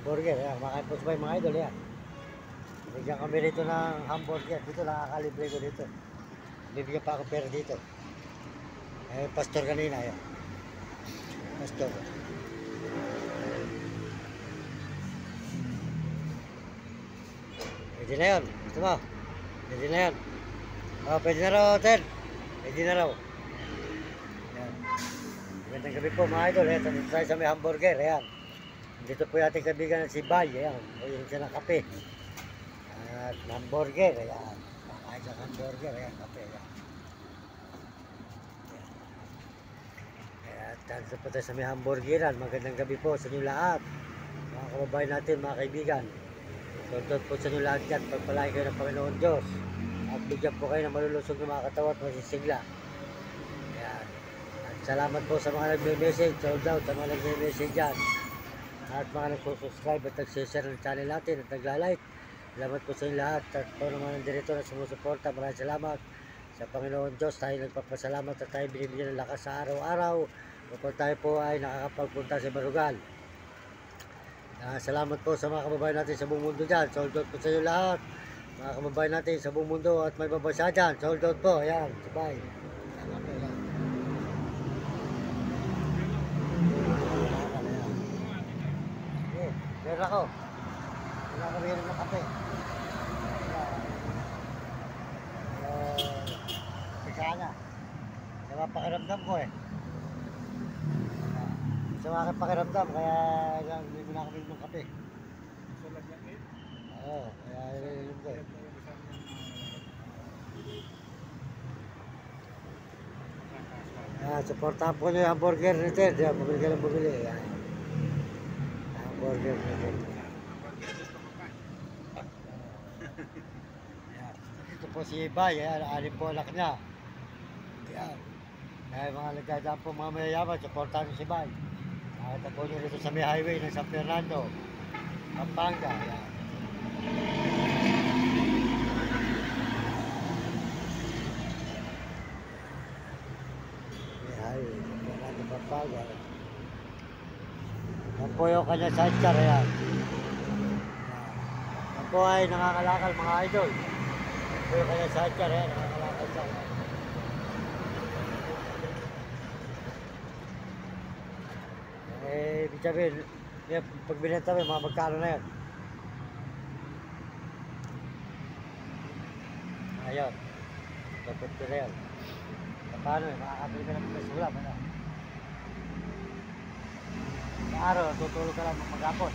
burger. Ayan, kumakain po sa bahay mga idol. Ayan. Bigyan kami rito ng hamburger. Dito nakakalibre ko dito. Bibigyan pa ako pera dito. Eh, pastor kanina. Ayan. Pastor. Pwede na yun. Gusto mo? Pwede na yun. Oh, pwede na raw, Ted. Pwede na raw. Ayan. Magandang gabi po mga idol. Ito tayo sa may hamburger. Ayan. Dito po yung ating kaibigan si Bay. Ayan. Uwirin siya ng kape. At hamburger. Ayan. Kakain sa hamburger. Ayan. Kape. Ayan. At dito po tayo sa may hamburgeran. Magandang gabi po sa inyo lahat. Mga kababayan natin, mga kaibigan. Tundot po sa inyo lahat yan. Pagpalain kayo ng Panginoon Diyos. At bigyan po kayo ng malulusog na mga katawan at masisigla. Ayan. At salamat po sa mga nagme-message. Sold out sa mga nagme-message dyan. At mga nagsusubscribe at nagsishare ng channel natin at nagla-like. Salamat po sa inyo lahat. At po naman ang dirito na sumusuporta. Maraming salamat sa Panginoon Diyos. Tayo nagpapasalamat at tayo binibigyan ng lakas sa araw-araw. Kapag tayo po ay nakakapagpunta sa Barugal. Salamat po sa mga kababayan natin sa buong mundo dyan. Sold out po sa inyo lahat. Mga kababayan natin sa buong mundo at may babasa dyan. Sold out po. Ayan. Sabay. Meron ako. Wala kami rin ng kape. Pisana. Sa pakiramdam ko eh. Sa mga pakiramdam, kaya hindi na kami ng kape. Oo, kaya ininom ko eh. Supportahan po nyo yung hamburger ni Ted. Bumili ka lang bumili. Hamburger ni Ted. Ito po si Ibay. Anim po anak niya. Kaya mga nagdadaan po mga mayayaman, supportahan nyo si Ibay. Nakita po nyo rito sa may highway ng San Fernando, Pampanga. May highway, San Fernando, Pampanga. Yan po yung kanya sidecar. Yan po ay nangangalakal mga idol. Yan po yung kanya sidecar. Nangangalakal siya. Ibig sabihin, pag binenta mo, mga magkano na yan? Ayun. Dapat ko na yan. Paano eh, makakabili ka ng pasulam, ano? Sa araw, tutulog ka lang maghapon.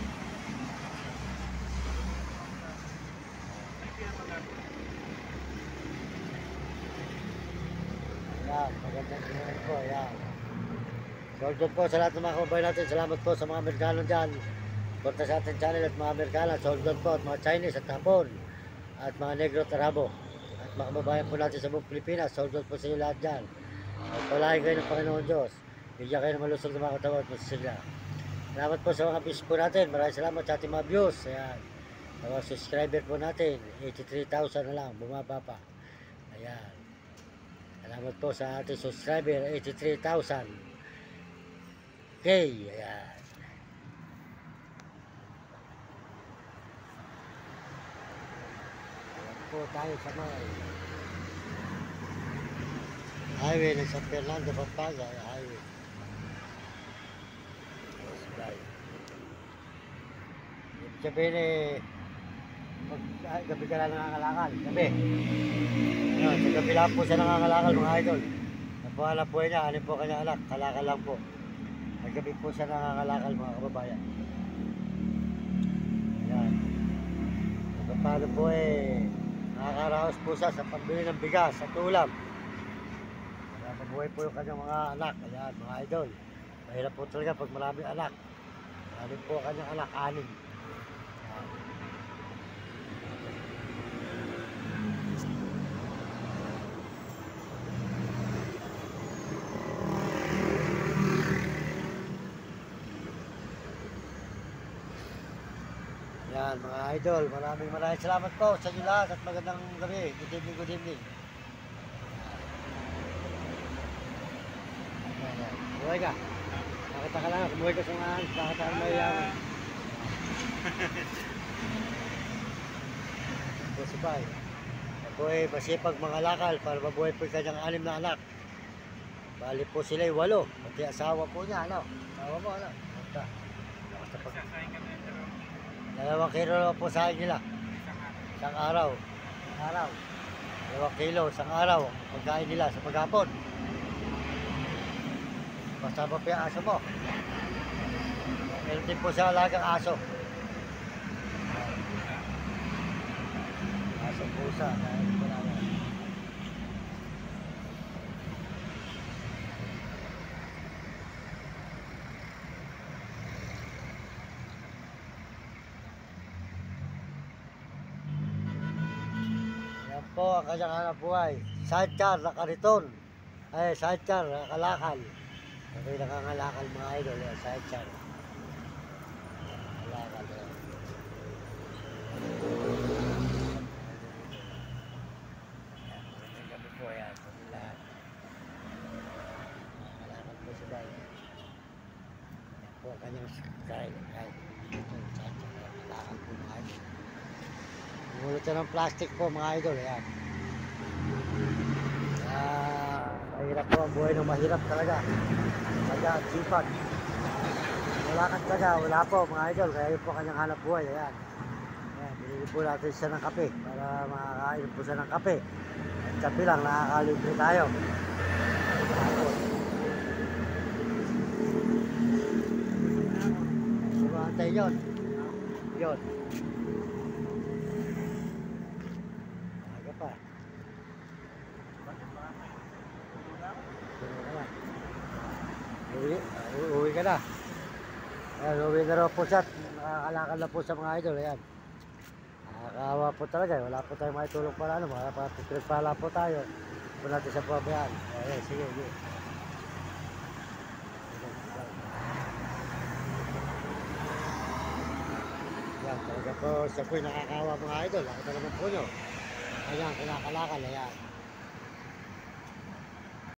Ayan, magandang ginagawa po, ayan. Sold out po sa lahat ng mga kababayan natin. Salamat po sa mga Amerikano dyan. Punta sa ating channel at mga Amerikano. Sold out po at mga Chinese at Hapon. At mga Negro at Arabo. At mga kababayan po natin sa buong Pilipinas. Sold out po sa inyo lahat dyan. At palahin kayo ng Panginoon Diyos. Bigyan kayo ng malusog ng mga katawan at masisigla. Salamat po sa mga views po natin. Maraming salamat sa ating mga views. Ayan. Sa mga subscriber po natin. 83,000 na lang. Bumaba pa. Ayan. Salamat po sa ating subscriber. 83,000. Okay, ayan. Ayan po tayo sa mga highway ng San Fernando, Pampanga. Highway. Ibig sabihin eh, gabi ka lang nangangalakal. Gabi. Ayan, sa gabi lang po siya nangangalakal mga idol. Nabuhala po niya, alin po kanya anak, kalakal lang po. Nagabi po siya nangangalakal mga kababayan. Ayan. Paano po eh, nakakaraos po siya sa pambili ng bigas at ulam. Kaya mabuhay po yung kanyang mga anak. Ayan, mga idol. Mahirap po talaga pag maraming anak. Maraming po kanyang anak, 6. Yan mga idol, maraming salamat po sa inyo lahat at magandang gabi. Good evening, good evening. Buhay ka. Nakita ka lang, kumuhay ka sa mga nakita ka may Po si Bay. Ako ay masipag mga lakal para mabuhay po yung kanyang 6 na anak. Bali po sila ay 8. Pati asawa po niya, ano? Asawa mo, ano? Basta. Basta pag... 2 kilo po sa akin nila. Isang araw. Isang araw. 2 kilo, isang araw. Pagkain nila sa paghapon. Basta pa yung aso mo. Meron din po sa alagang aso. Aso pusa. Dahil po namin. Yan po ang kanyang hanap buhay. Sidecar na kariton. Ay, sidecar na kalakal. Kasi nakangalakal mga idol. Yan, sidecar. Kalakal. Yan. Yan, kami po yan. Kami lahat. Kalakal po si Bay. Yan po ang kanyang style. Ito, sidecar. Kalakal po mga idol. Umulot siya ng plastic po mga idol. Yan. Mahirap po ang buhay ng mahirap talaga. Kaya at sipag. Wala kang taga, wala po mga idol. Kaya yun po kanyang hanap buhay. Ayan. Ayan, binili po natin siya ng kape para makakain po siya ng kape. At kape lang, nakakalibre tayo. Antay yun. Yun. Aga pa. Uwi ka na. Ayan, uwi na raw po siya. Nakakalakal na po sa mga idol. Ayan. Nakakawa po talaga. Wala po tayong maitulong para ano. Pinagpala po tayo. Po natin sa pabayaan. Ayan, sige. Ayan, talaga po siya po yung nakakawa mga idol. Nakita naman po nyo. Ayan, kinakalakal. Ayan.